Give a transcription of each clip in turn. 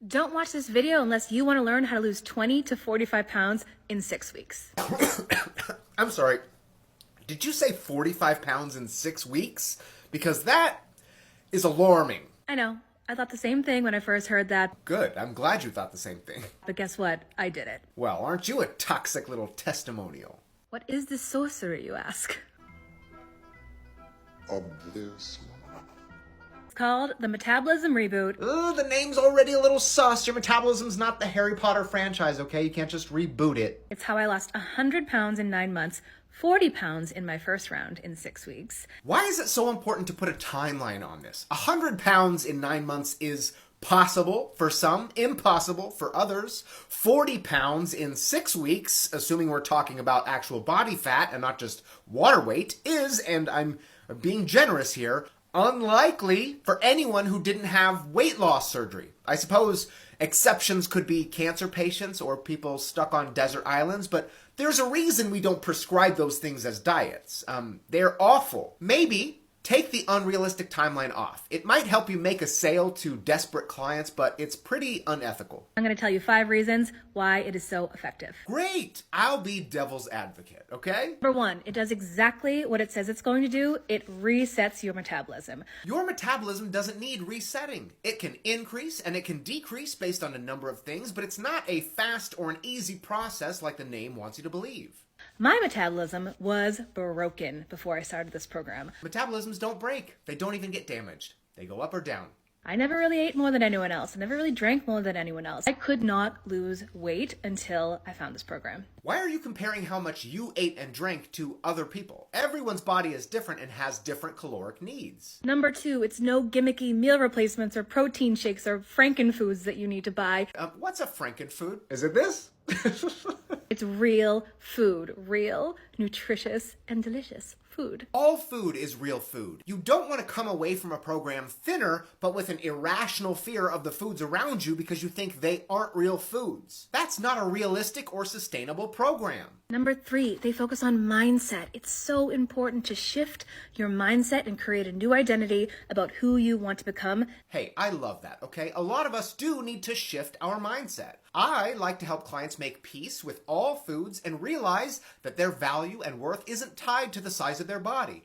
Don't watch this video unless you want to learn how to lose 20 to 45 pounds in 6 weeks. I'm sorry. Did you say 45 pounds in 6 weeks? Because that is alarming. I know. I thought the same thing when I first heard that. Good. I'm glad you thought the same thing. But guess what? I did it. Well, aren't you a toxic little testimonial? What is this sorcery, you ask? Abysmal. It's called the Metabolism Reboot. Ooh, the name's already a little sus. Your metabolism's not the Harry Potter franchise, okay? You can't just reboot it. It's how I lost 100 pounds in 9 months, 40 pounds in my first round in 6 weeks. Why is it so important to put a timeline on this? 100 pounds in 9 months is possible for some, impossible for others. 40 pounds in 6 weeks, assuming we're talking about actual body fat and not just water weight, is, and I'm being generous here, unlikely for anyone who didn't have weight loss surgery. I suppose exceptions could be cancer patients or people stuck on desert islands, but there's a reason we don't prescribe those things as diets. They're awful. Maybe take the unrealistic timeline off. It might help you make a sale to desperate clients, but it's pretty unethical. I'm going to tell you 5 reasons why it is so effective. Great! I'll be devil's advocate, okay? Number 1, it does exactly what it says it's going to do. It resets your metabolism. Your metabolism doesn't need resetting. It can increase and it can decrease based on a number of things, but it's not a fast or an easy process like the name wants you to believe. My metabolism was broken before I started this program. Metabolisms don't break. They don't even get damaged. They go up or down. I never really ate more than anyone else. I never really drank more than anyone else. I could not lose weight until I found this program. Why are you comparing how much you ate and drank to other people? Everyone's body is different and has different caloric needs. Number 2, it's no gimmicky meal replacements or protein shakes or frankenfoods that you need to buy. What's a frankenfood? Is it this? It's real food, real, nutritious, and delicious food. All food is real food. You don't want to come away from a program thinner, but with an irrational fear of the foods around you because you think they aren't real foods. That's not a realistic or sustainable program. Number 3, they focus on mindset. It's so important to shift your mindset and create a new identity about who you want to become. Hey, I love that, okay? A lot of us do need to shift our mindset. I like to help clients make peace with all foods and realize that their value and worth isn't tied to the size of their body.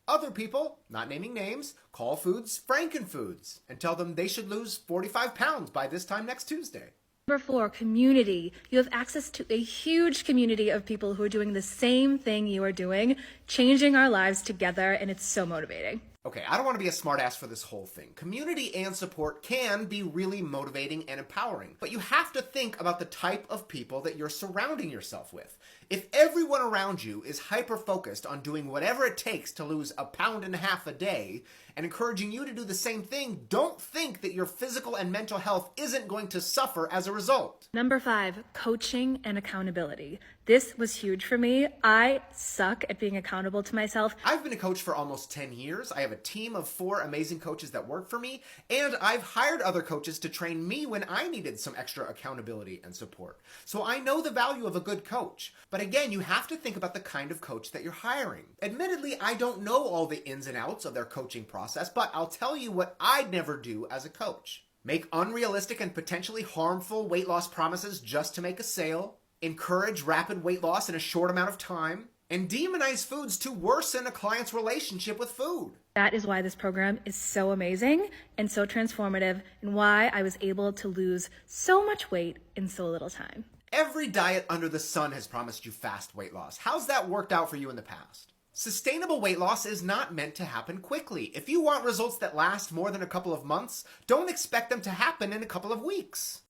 Other people, not naming names, call foods frankenfoods and tell them they should lose 45 pounds by this time next Tuesday. Number 4, community. You have access to a huge community of people who are doing the same thing you are doing, changing our lives together, and it's so motivating. Okay, I don't want to be a smartass for this whole thing. Community and support can be really motivating and empowering, but you have to think about the type of people that you're surrounding yourself with. If everyone around you is hyper-focused on doing whatever it takes to lose 1.5 pounds a day and encouraging you to do the same thing, don't think that your physical and mental health isn't going to suffer as a result. Number 5, coaching and accountability. This was huge for me. I suck at being accountable to myself. I've been a coach for almost 10 years. I have a team of 4 amazing coaches that work for me, and I've hired other coaches to train me when I needed some extra accountability and support. So I know the value of a good coach. But again, you have to think about the kind of coach that you're hiring. Admittedly, I don't know all the ins and outs of their coaching process, but I'll tell you what I'd never do as a coach. Make unrealistic and potentially harmful weight loss promises just to make a sale, encourage rapid weight loss in a short amount of time, and demonize foods to worsen a client's relationship with food. That is why this program is so amazing and so transformative, and why I was able to lose so much weight in so little time. Every diet under the sun has promised you fast weight loss. How's that worked out for you in the past? Sustainable weight loss is not meant to happen quickly. If you want results that last more than a couple of months, don't expect them to happen in a couple of weeks.